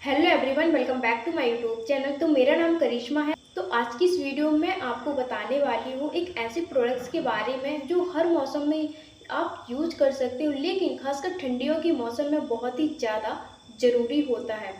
Hello everyone, welcome back to my YouTube channel. तो मेरा नाम करिश्मा है। तो आज की इस वीडियो में आपको बताने वाली हूँ एक ऐसे प्रोडक्ट्स के बारे में जो हर मौसम में आप यूज कर सकते हो, लेकिन खासकर ठंडियों के मौसम में बहुत ही ज़्यादा ज़रूरी होता है।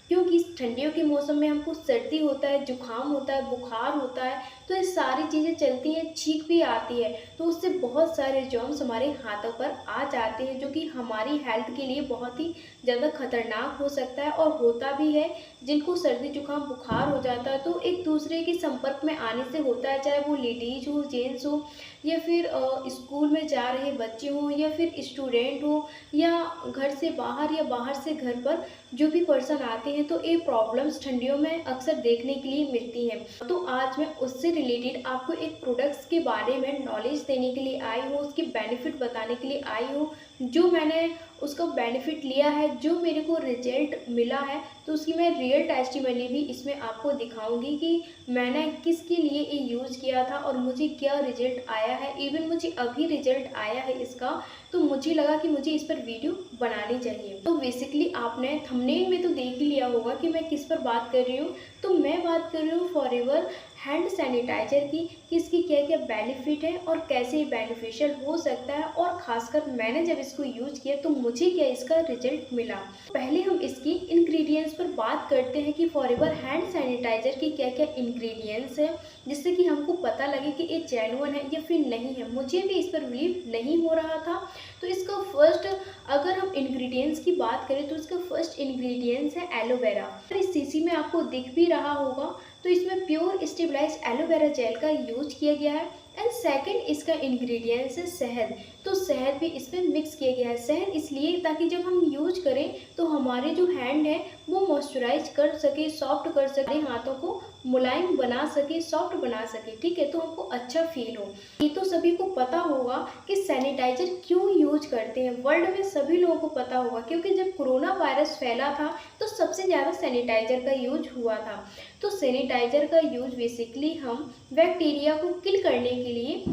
क्योंकि ठंडियों के मौसम में हमको सर्दी होता है, जुकाम होता है, बुखार होता है, तो ये सारी चीज़ें चलती हैं, छींक भी आती है, तो उससे बहुत सारे जर्म्स हमारे हाथों पर आ जाते हैं, जो कि हमारी हेल्थ के लिए बहुत ही ज़्यादा खतरनाक हो सकता है और होता भी है। जिनको सर्दी जुकाम बुखार हो जाता है तो एक दूसरे के संपर्क में आने से होता है, चाहे वो लेडीज हो, जेंट्स हो, या फिर स्कूल में जा रहे बच्चे हों, या फिर स्टूडेंट हो, या घर से बाहर या बाहर से घर पर जो भी पर्सन आते हैं, तो ये प्रॉब्लम्स ठंडियों में अक्सर देखने के लिए मिलती हैं। तो आज मैं उससे रिलेटेड आपको एक प्रोडक्ट्स के बारे में नॉलेज देने के लिए आई हूँ, उसकी बेनिफिट बताने के लिए आई हूँ, जो मैंने उसका बेनिफिट लिया है, जो मेरे को रिजल्ट मिला है, तो उसकी मैं रियल टेस्टिमनी भी इसमें आपको दिखाऊंगी कि मैंने किसके लिए ये यूज़ किया था और मुझे क्या रिजल्ट आया है। इवन मुझे अभी रिजल्ट आया है इसका, तो मुझे लगा कि मुझे इस पर वीडियो बनानी चाहिए। तो बेसिकली आपने थंबनेल में तो देख ही लिया होगा कि मैं किस पर बात कर रही हूँ। तो मैं बात कर रही हूँ फॉरएवर हैंड सैनिटाइजर की, कि इसकी क्या क्या बेनिफिट है और कैसे बेनिफिशियल हो सकता है, और ख़ासकर मैंने जब इसको यूज किया तो मुझे क्या इसका रिजल्ट मिला। पहले हम इसकी इंग्रेडिएंट्स पर बात करते हैं कि फॉरएवर हैंड सैनिटाइजर की क्या क्या इंग्रेडिएंट्स है, जिससे कि हमको पता लगे कि ये जेन्युइन है या फिर नहीं है। मुझे भी इस पर बिलीव नहीं हो रहा था। तो इसका फर्स्ट, अगर हम इंग्रेडिएंट्स की बात करें तो इसका फर्स्ट इंग्रेडिएंट्स है एलोवेरा। इस शीशी में आपको दिख भी रहा होगा, तो इसमें प्योर स्टेबलाइज एलोवेरा जेल का यूज किया गया है। एंड सेकंड इसका इंग्रेडिएंट्स है शहद। तो शहद भी इसमें मिक्स किया गया है। शहद इसलिए ताकि जब हम यूज करें तो हमारे जो हैंड है वो मॉइस्चराइज कर सके, सॉफ्ट कर सके, हाथों को मुलायम बना सके, सॉफ्ट बना सके, ठीक है, तो हमको अच्छा फील हो। ये तो सभी को पता होगा कि सैनिटाइजर क्यों यूज करते हैं। वर्ल्ड में सभी लोगों को पता होगा, क्योंकि जब कोरोना वायरस फैला था तो सबसे ज़्यादा सैनिटाइजर का यूज हुआ था। तो सैनिटाइजर का यूज बेसिकली हम बैक्टीरिया को किल करने के लिए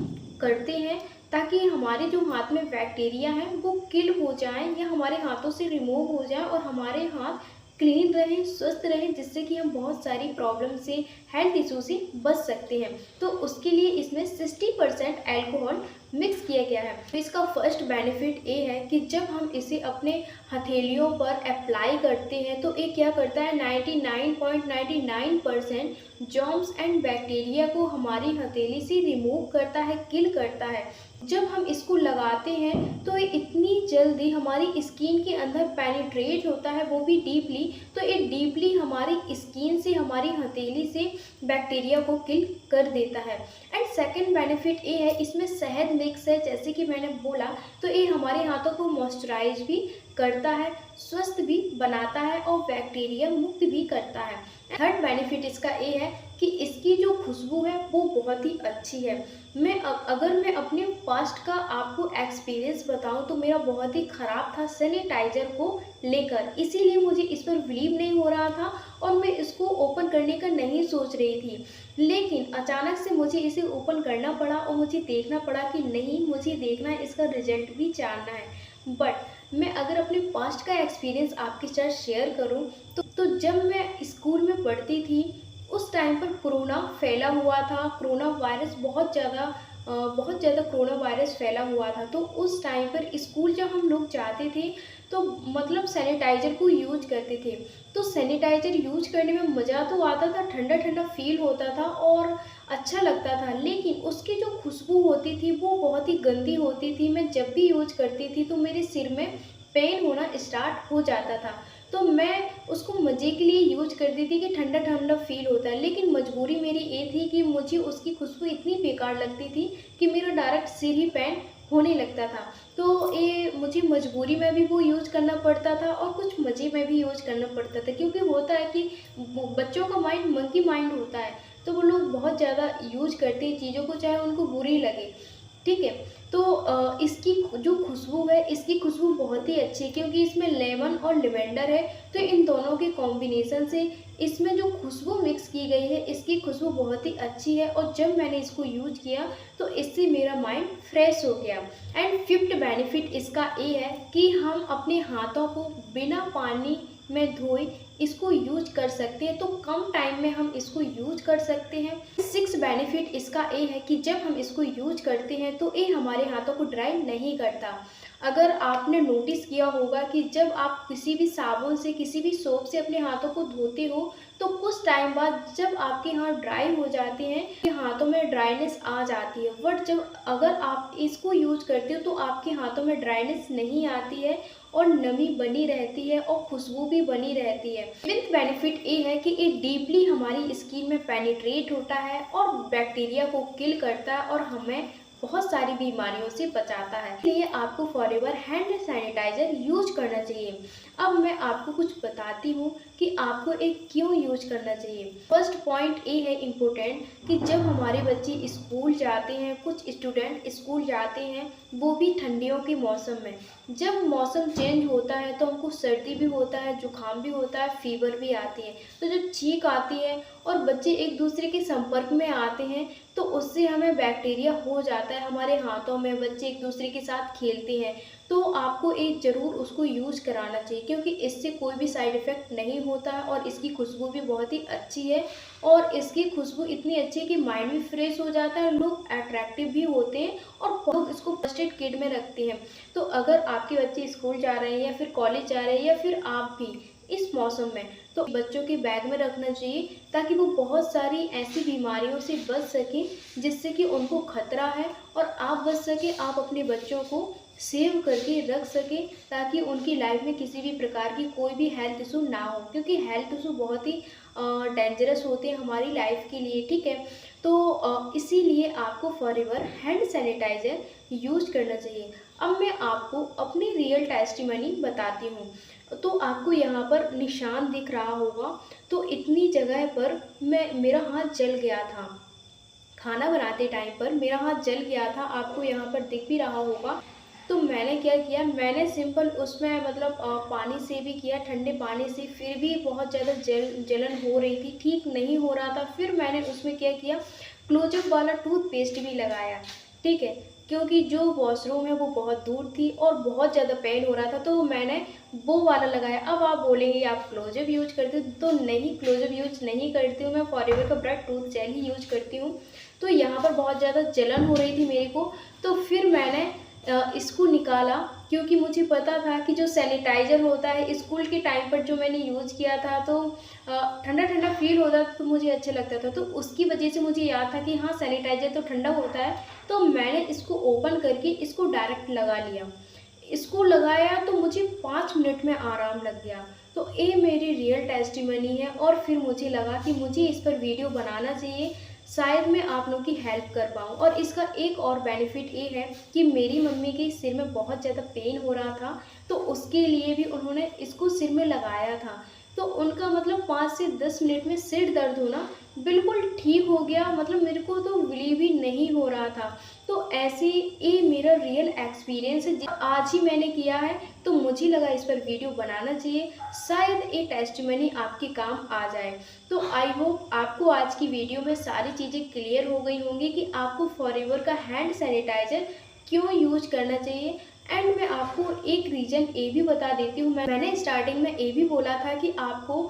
करते हैं, ताकि हमारे जो हाथ में बैक्टीरिया हैं वो किल हो जाएं या हमारे हाथों से रिमूव हो जाएं और हमारे हाथ क्लीन रहें, स्वस्थ रहें, जिससे कि हम बहुत सारी प्रॉब्लम से, हेल्थ इशू से बच सकते हैं। तो उसके लिए इसमें 60% अल्कोहल मिक्स किया गया है। तो इसका फर्स्ट बेनिफिट ये है कि जब हम इसे अपने हथेलियों पर अप्लाई करते हैं तो ये क्या करता है, 99.99% जर्म्स एंड बैक्टीरिया को हमारी हथेली से रिमूव करता है, किल करता है। जब हम इसको लगाते हैं तो ये इतनी जल्दी हमारी स्किन के अंदर पेनिट्रेट होता है, वो भी डीपली। तो ये डीपली हमारी स्किन से, हमारी हथेली से बैक्टीरिया को किल कर देता है। एंड सेकंड बेनिफिट ये है, इसमें शहद मिक्स है, जैसे कि मैंने बोला, तो ये हमारे हाथों को मॉइस्चराइज भी करता है, स्वस्थ भी बनाता है और बैक्टीरिया मुक्त भी करता है। थर्ड बेनिफिट इसका ये है कि इसकी जो खुशबू है वो बहुत ही अच्छी है। अगर मैं अपने पास्ट का आपको एक्सपीरियंस बताऊं तो मेरा बहुत ही ख़राब था सैनिटाइज़र को लेकर, इसीलिए मुझे इस पर बिलीव नहीं हो रहा था और मैं इसको ओपन करने का नहीं सोच रही थी। लेकिन अचानक से मुझे इसे ओपन करना पड़ा और मुझे देखना पड़ा कि नहीं, मुझे देखना है, इसका रिजल्ट भी जानना है। बट मैं अगर अपने पास्ट का एक्सपीरियंस आपके साथ शेयर करूं तो जब मैं स्कूल में पढ़ती थी उस टाइम पर कोरोना फैला हुआ था। कोरोना वायरस बहुत ज़्यादा कोरोना वायरस फैला हुआ था। तो उस टाइम पर स्कूल जब हम लोग जाते थे तो मतलब सैनिटाइज़र को यूज करते थे। तो सैनिटाइज़र यूज करने में मज़ा तो आता था, ठंडा ठंडा फील होता था और अच्छा लगता था, लेकिन उसकी जो खुशबू होती थी वो बहुत ही गंदी होती थी। मैं जब भी यूज करती थी तो मेरे सिर में पेन होना स्टार्ट हो जाता था। तो मैं उसको मज़े के लिए यूज करती थी कि ठंडा ठंडा फील होता है, लेकिन मजबूरी मेरी ये थी कि मुझे उसकी खुशबू इतनी बेकार लगती थी कि मेरा डायरेक्ट सिर ही पेन होने लगता था। तो ये मुझे मजबूरी में भी वो यूज करना पड़ता था और कुछ मज़े में भी यूज करना पड़ता था, क्योंकि होता है कि बच्चों का माइंड मंकी माइंड होता है, तो वो लोग बहुत ज़्यादा यूज करते हैं चीज़ों को, चाहे उनको बुरी लगे, ठीक है। तो इसकी जो खुशबू है, इसकी खुशबू बहुत ही अच्छी है, क्योंकि इसमें लेमन और लिवेंडर है। तो इन दोनों के कॉम्बिनेशन से इसमें जो खुशबू मिक्स की गई है, इसकी खुशबू बहुत ही अच्छी है। और जब मैंने इसको यूज किया तो इससे मेरा माइंड फ्रेश हो गया। एंड फिफ्थ बेनिफिट इसका ये है कि हम अपने हाथों को बिना पानी में धोए इसको यूज कर सकते हैं, तो कम टाइम में हम इसको यूज कर सकते हैं। 6 बेनिफिट इसका ये है कि जब हम इसको यूज करते हैं तो ये हमारे हाथों को ड्राई नहीं करता। अगर आपने नोटिस किया होगा कि जब आप किसी भी साबुन से, किसी भी सोप से अपने हाथों को धोते हो तो कुछ टाइम बाद जब आपके हाथ ड्राई हो जाते हैं, हाथों में ड्राइनेस आ जाती है। बट जब अगर आप इसको यूज करते हो तो आपके हाथों में ड्राइनेस नहीं आती है और नमी बनी रहती है और खुशबू भी बनी रहती है। फिफ्थ बेनिफिट ये है कि ये डीपली हमारी स्किन में पेनिट्रेट होता है और बैक्टीरिया को किल करता है और हमें बहुत सारी बीमारियों से बचाता है। इसलिए आपको फॉरएवर हैंड सैनिटाइजर यूज करना चाहिए। अब मैं आपको कुछ बताती हूँ कि आपको एक क्यों यूज करना चाहिए। फर्स्ट पॉइंट ये है इम्पोर्टेंट कि जब हमारे बच्चे स्कूल जाते हैं, कुछ स्टूडेंट स्कूल जाते हैं वो भी ठंडियों के मौसम में, जब मौसम चेंज होता है तो हमको सर्दी भी होता है, जुकाम भी होता है, फीवर भी आती है। तो जब छींक आती है और बच्चे एक दूसरे के संपर्क में आते हैं तो उससे हमें बैक्टीरिया हो जाता है हमारे हाथों में, बच्चे एक दूसरे के साथ खेलते हैं। तो आपको एक ज़रूर उसको यूज कराना चाहिए क्योंकि इससे कोई भी साइड इफ़ेक्ट नहीं होता है और इसकी खुशबू भी बहुत ही अच्छी है। और इसकी खुशबू इतनी अच्छी है कि माइंड भी फ्रेश हो जाता है, लोग अट्रैक्टिव भी होते हैं और लोग इसको फर्स्ट एड किट में रखते हैं। तो अगर आपके बच्चे स्कूल जा रहे हैं या फिर कॉलेज जा रहे हैं या फिर आप भी इस मौसम में, तो बच्चों के बैग में रखना चाहिए ताकि वो बहुत सारी ऐसी बीमारियों से बच सकें जिससे कि उनको खतरा है और आप बच सके, आप अपने बच्चों को सेव करके रख सकें ताकि उनकी लाइफ में किसी भी प्रकार की कोई भी हेल्थ इशू ना हो, क्योंकि हेल्थ इशू बहुत ही डेंजरस होते हैं हमारी लाइफ के लिए। ठीक है, तो इसीलिए आपको फॉरएवर हैंड सैनिटाइज़र यूज करना चाहिए। अब मैं आपको अपनी रियल टेस्टिमनी बताती हूँ। तो आपको यहाँ पर निशान दिख रहा होगा, तो इतनी जगह पर मेरा हाथ जल गया था, खाना बनाते टाइम पर मेरा हाथ जल गया था, आपको यहाँ पर दिख भी रहा होगा। तो मैंने क्या किया, मैंने सिंपल उसमें मतलब पानी से भी किया, ठंडे पानी से, फिर भी बहुत ज़्यादा जलन हो रही थी, ठीक नहीं हो रहा था। फिर मैंने उसमें क्या किया, क्लोजअप वाला टूथपेस्ट भी लगाया। ठीक है, क्योंकि जो वॉशरूम है वो बहुत दूर थी और बहुत ज़्यादा पेन हो रहा था, तो मैंने वो वाला लगाया। अब आप बोलेंगे आप क्लोजअप यूज करते हो, तो नहीं, क्लोजअप यूज नहीं करती हूँ मैं, फॉरएवर का ब्राइट टूथ जेल ही यूज करती हूँ। तो यहाँ पर बहुत ज़्यादा जलन हो रही थी मेरे को, तो फिर मैंने इसको निकाला क्योंकि मुझे पता था कि जो सैनिटाइज़र होता है स्कूल के टाइम पर जो मैंने यूज़ किया था तो ठंडा ठंडा फील होता था, तो मुझे अच्छा लगता था। तो उसकी वजह से मुझे याद था कि हाँ सैनिटाइज़र तो ठंडा होता है, तो मैंने इसको ओपन करके इसको डायरेक्ट लगा लिया। इसको लगाया तो मुझे 5 मिनट में आराम लग गया। तो ये मेरी रियल टेस्टिमनी है और फिर मुझे लगा कि मुझे इस पर वीडियो बनाना चाहिए, शायद मैं आप लोगों की हेल्प कर पाऊँ। और इसका एक और बेनिफिट ये है कि मेरी मम्मी के सिर में बहुत ज़्यादा पेन हो रहा था, तो उसके लिए भी उन्होंने इसको सिर में लगाया था, तो उनका मतलब 5 से 10 मिनट में सिर दर्द होना बिल्कुल ठीक हो गया। मतलब मेरे को तो बिलीव ही नहीं हो रहा था। तो ऐसे ये मेरा रियल एक्सपीरियंस है, आज ही मैंने किया है, तो मुझे लगा इस पर वीडियो बनाना चाहिए, शायद ये टेस्टिमनी आपके काम आ जाए। तो आई होप आपको आज की वीडियो में सारी चीज़ें क्लियर हो गई होंगी कि आपको फॉरएवर का हैंड सैनिटाइज़र क्यों यूज करना चाहिए। एंड मैं आपको एक रीज़न ये भी बता देती हूँ, मैंने स्टार्टिंग में ये भी बोला था कि आपको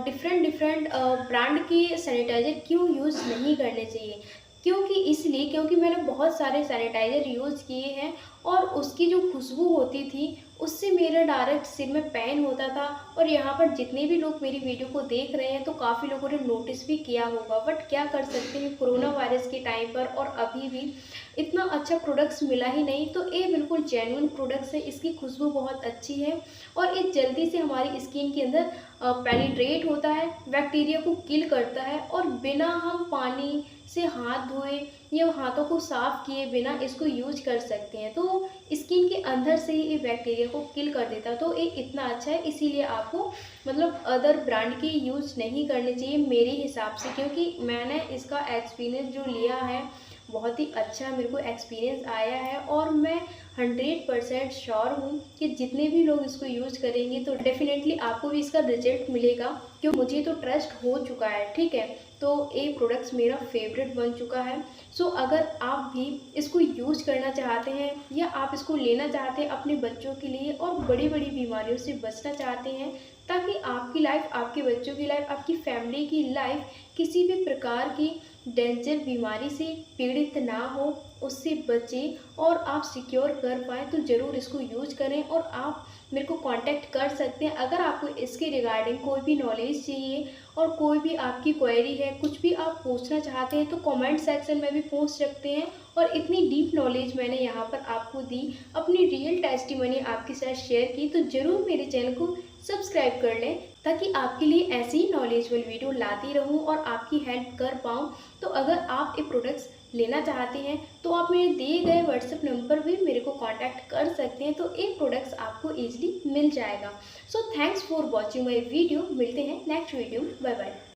डिफरेंट ब्रांड के सैनिटाइज़र क्यों यूज़ नहीं करने चाहिए, क्योंकि मैंने बहुत सारे सैनिटाइज़र यूज़ किए हैं और उसकी जो खुशबू होती थी उससे मेरा डायरेक्ट सिर में पेन होता था। और यहाँ पर जितने भी लोग मेरी वीडियो को देख रहे हैं तो काफ़ी लोगों ने नोटिस भी किया होगा, बट क्या कर सकते हैं, कोरोना वायरस के टाइम पर और अभी भी इतना अच्छा प्रोडक्ट्स मिला ही नहीं। तो ये बिल्कुल जेन्युइन प्रोडक्ट्स है, इसकी खुशबू बहुत अच्छी है और ये जल्दी से हमारी स्किन के अंदर पेनिट्रेट होता है, बैक्टीरिया को किल करता है और बिना हम पानी से हाथ धोए या हाथों को साफ़ किए बिना इसको यूज कर सकते हैं। तो स्किन के अंदर से ही ये बैक्टीरिया को किल कर देता है। तो ये इतना अच्छा है, इसीलिए आपको मतलब अदर ब्रांड की यूज नहीं करनी चाहिए मेरे हिसाब से, क्योंकि मैंने इसका एक्सपीरियंस जो लिया है बहुत ही अच्छा मेरे को एक्सपीरियंस आया है और मैं 100% श्योर हूँ कि जितने भी लोग इसको यूज़ करेंगे तो डेफिनेटली आपको भी इसका रिजल्ट मिलेगा, क्योंकि मुझे तो ट्रस्ट हो चुका है। ठीक है, तो ये प्रोडक्ट्स मेरा फेवरेट बन चुका है। सो अगर आप भी इसको यूज करना चाहते हैं या आप इसको लेना चाहते हैं अपने बच्चों के लिए और बड़ी बड़ी बीमारियों से बचना चाहते हैं, ताकि आपकी लाइफ, आपके बच्चों की लाइफ, आपकी फैमिली की लाइफ किसी भी प्रकार की डेंजर बीमारी से पीड़ित ना हो, उससे बचें और आप सिक्योर कर पाएँ। तो ज़रूर इसको यूज़ करें और आप मेरे को कांटेक्ट कर सकते हैं अगर आपको इसके रिगार्डिंग कोई भी नॉलेज चाहिए और कोई भी आपकी क्वेरी है, कुछ भी आप पूछना चाहते हैं तो कमेंट सेक्शन में भी पूछ सकते हैं। और इतनी डीप नॉलेज मैंने यहाँ पर आपको दी, अपनी रियल टेस्टिमनी आपके साथ शेयर की, तो ज़रूर मेरे चैनल को सब्सक्राइब कर लें ताकि आपके लिए ऐसी ही नॉलेजेबल वीडियो लाती रहूं और आपकी हेल्प कर पाऊं। तो अगर आप ये प्रोडक्ट्स लेना चाहते हैं तो आप मेरे दिए गए व्हाट्सएप नंबर पे मेरे को कांटेक्ट कर सकते हैं, तो ये प्रोडक्ट्स आपको इजीली मिल जाएगा। So thanks for watching my video. मिलते हैं नेक्स्ट वीडियो में। Bye bye.